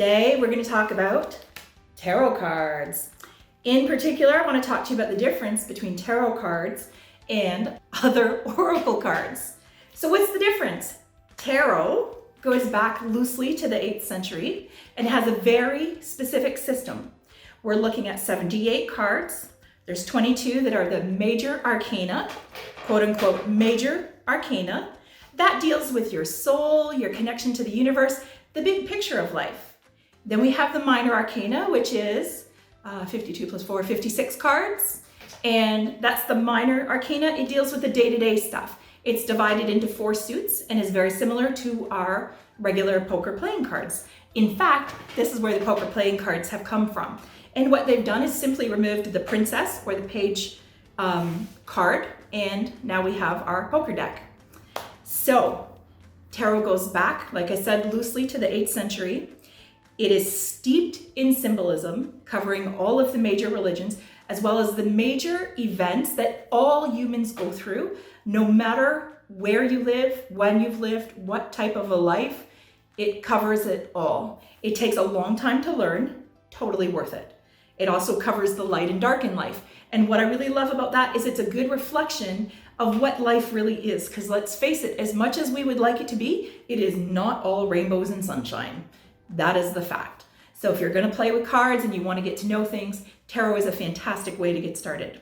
Today we're going to talk about tarot cards. In particular, I want to talk to you about the difference between tarot cards and other oracle cards. So what's the difference? Tarot goes back loosely to the 8th century and has a very specific system. We're looking at 78 cards. There's 22 that are the major arcana, quote unquote major arcana. That deals with your soul, your connection to the universe, the big picture of life. Then we have the minor arcana, which is 52 plus 4, 56 cards. And that's the minor arcana. It deals with the day-to-day stuff. It's divided into 4 suits and is very similar to our regular poker playing cards. In fact, this is where the poker playing cards have come from. And what they've done is simply removed the princess or the page card, and now we have our poker deck. So tarot goes back, like I said, loosely to the 8th century. It is steeped in symbolism, covering all of the major religions, as well as the major events that all humans go through, no matter where you live, when you've lived, what type of a life. It covers it all. It takes a long time to learn, totally worth it. It also covers the light and dark in life. And what I really love about that is it's a good reflection of what life really is. Because let's face it, as much as we would like it to be, it is not all rainbows and sunshine. That is the fact. So if you're going to play with cards and you want to get to know things, tarot is a fantastic way to get started.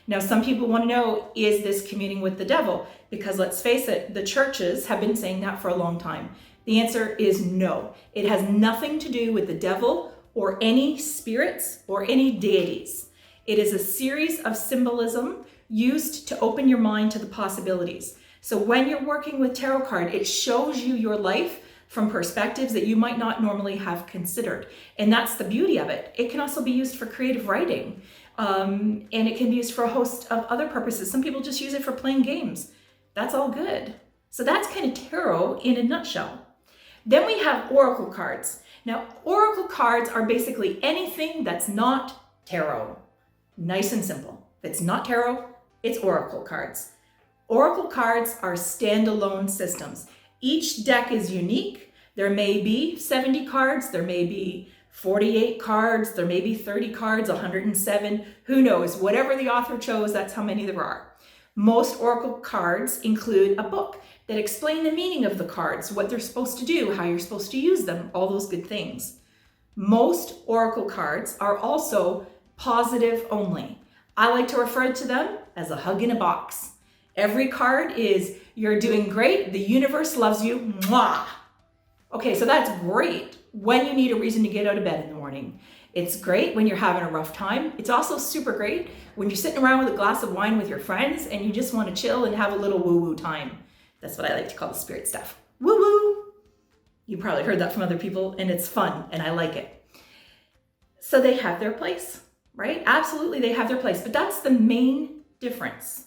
Now, some people want to know, is this communing with the devil? Because let's face it, the churches have been saying that for a long time. The answer is no. It has nothing to do with the devil or any spirits or any deities. It is a series of symbolism used to open your mind to the possibilities. So when you're working with tarot card, it shows you your life from perspectives that you might not normally have considered. And that's the beauty of it. It can also be used for creative writing, and it can be used for a host of other purposes. Some people just use it for playing games. That's all good. So that's kind of tarot in a nutshell. Then we have oracle cards. Now, oracle cards are basically anything that's not tarot. Nice and simple. If it's not tarot, it's oracle cards. Oracle cards are standalone systems. Each deck is unique. There may be 70 cards, there may be 48 cards, there may be 30 cards, 107, who knows? Whatever the author chose, that's how many there are. Most oracle cards include a book that explains the meaning of the cards, what they're supposed to do, how you're supposed to use them, all those good things. Most oracle cards are also positive only. I like to refer to them as a hug in a box. Every card is, you're doing great, the universe loves you, mwah. Okay, so that's great when you need a reason to get out of bed in the morning. It's great when you're having a rough time. It's also super great when you're sitting around with a glass of wine with your friends and you just want to chill and have a little woo-woo time. That's what I like to call the spirit stuff. Woo-woo! You probably heard that from other people, and it's fun, and I like it. So they have their place, right? Absolutely, they have their place, but that's the main difference.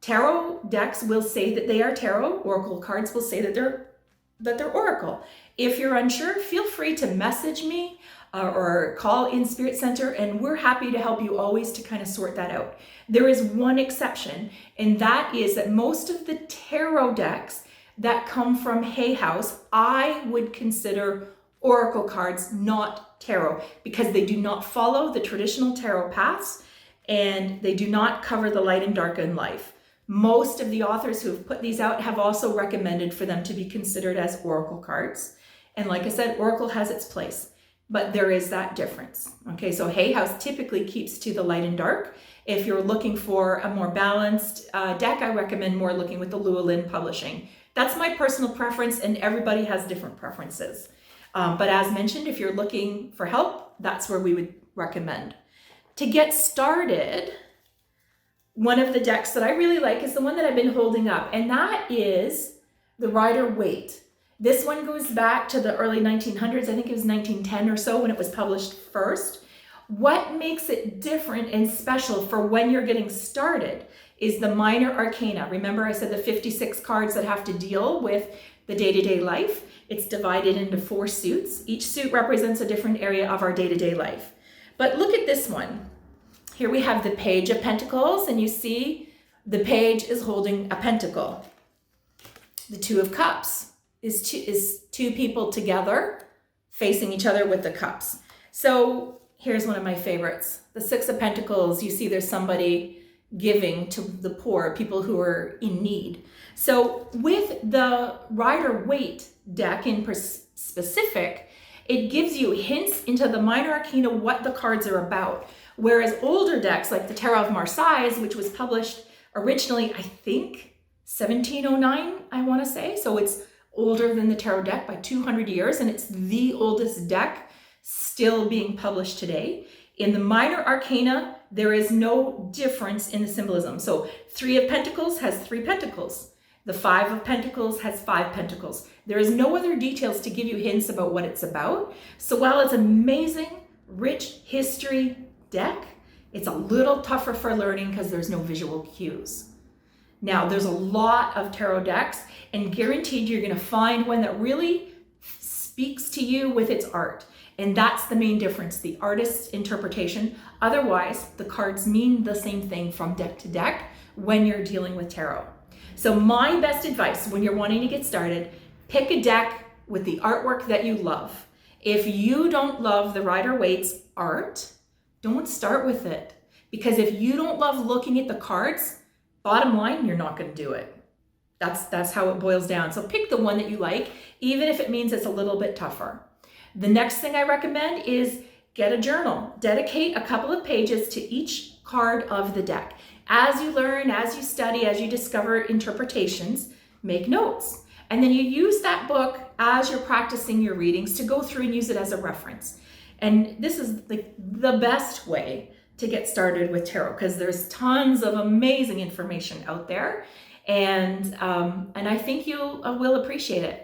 Tarot decks will say that they are tarot. Oracle cards will say that they're oracle. If you're unsure, feel free to message me or call InSpirit Centre, and we're happy to help you always to kind of sort that out. There is one exception, and that is that most of the tarot decks that come from Hay House, I would consider oracle cards, not tarot, because they do not follow the traditional tarot paths, and they do not cover the light and dark in life. Most of the authors who have put these out have also recommended for them to be considered as oracle cards. And like I said, oracle has its place, but there is that difference. Okay, so Hay House typically keeps to the light and dark. If you're looking for a more balanced deck, I recommend more looking with the Llewellyn Publishing. That's my personal preference, and everybody has different preferences. But as mentioned, if you're looking for help, that's where we would recommend. To get started, one of the decks that I really like is the one that I've been holding up, and that is the Rider Waite. This one goes back to the early 1900s. I think it was 1910 or so when it was published first. What makes it different and special for when you're getting started is the minor arcana. Remember I said the 56 cards that have to deal with the day-to-day life? It's divided into 4 suits. Each suit represents a different area of our day-to-day life. But look at this one. Here we have the Page of Pentacles, and you see the page is holding a pentacle. The Two of Cups is two people together facing each other with the cups. So here's one of my favorites. The Six of Pentacles. You see there's somebody giving to the poor, people who are in need. So with the Rider-Waite deck in specific, it gives you hints into the minor arcana, what the cards are about. Whereas older decks like the Tarot of Marseille, which was published originally, I think, 1709, I want to say. So it's older than the tarot deck by 200 years, and it's the oldest deck still being published today. In the minor arcana, there is no difference in the symbolism. So Three of Pentacles has 3 pentacles. The Five of Pentacles has 5 pentacles. There is no other details to give you hints about what it's about. So while it's amazing, rich history deck, it's a little tougher for learning because there's no visual cues. Now, there's a lot of tarot decks, and guaranteed you're going to find one that really speaks to you with its art. And that's the main difference, the artist's interpretation. Otherwise, the cards mean the same thing from deck to deck when you're dealing with tarot. So my best advice when you're wanting to get started, pick a deck with the artwork that you love. If you don't love the Rider-Waite's art, don't start with it. Because if you don't love looking at the cards, bottom line, you're not going to do it. That's how it boils down. So pick the one that you like, even if it means it's a little bit tougher. The next thing I recommend is get a journal. Dedicate a couple of pages to each card of the deck. As you learn, as you study, as you discover interpretations, make notes. And then you use that book as you're practicing your readings to go through and use it as a reference. And this is the best way to get started with tarot, because there's tons of amazing information out there. And I think you will appreciate it.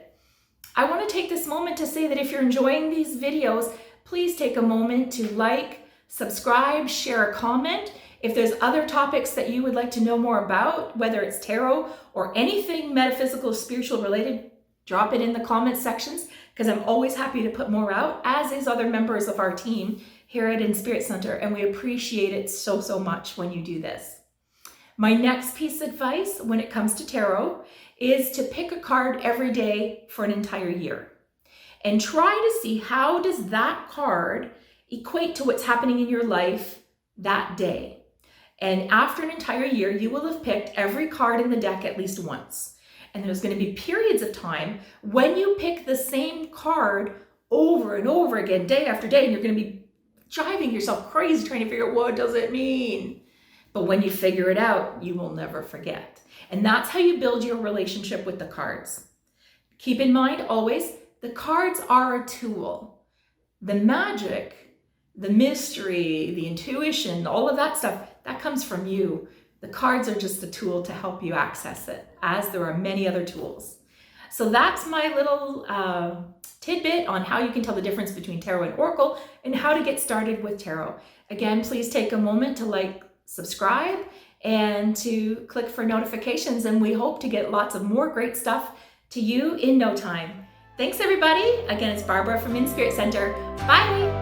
I want to take this moment to say that if you're enjoying these videos, please take a moment to like, subscribe, share a comment. If there's other topics that you would like to know more about, whether it's tarot or anything metaphysical, spiritual related, drop it in the comment sections, because I'm always happy to put more out, as is other members of our team here at InSpirit Centre, and we appreciate it so, so much when you do this. My next piece of advice when it comes to tarot is to pick a card every day for an entire year and try to see how does that card equate to what's happening in your life that day. And after an entire year, you will have picked every card in the deck at least once. And there's going to be periods of time when you pick the same card over and over again, day after day, and you're going to be driving yourself crazy trying to figure out what does it mean. But when you figure it out, you will never forget. And that's how you build your relationship with the cards. Keep in mind always, the cards are a tool. The magic, the mystery, the intuition, all of that stuff, that comes from you. The cards are just a tool to help you access it, as there are many other tools. So that's my little tidbit on how you can tell the difference between tarot and oracle and how to get started with tarot. Again, please take a moment to like, subscribe, and to click for notifications, and we hope to get lots of more great stuff to you in no time. Thanks everybody. Again, it's Barbara from InSpirit Centre. Bye.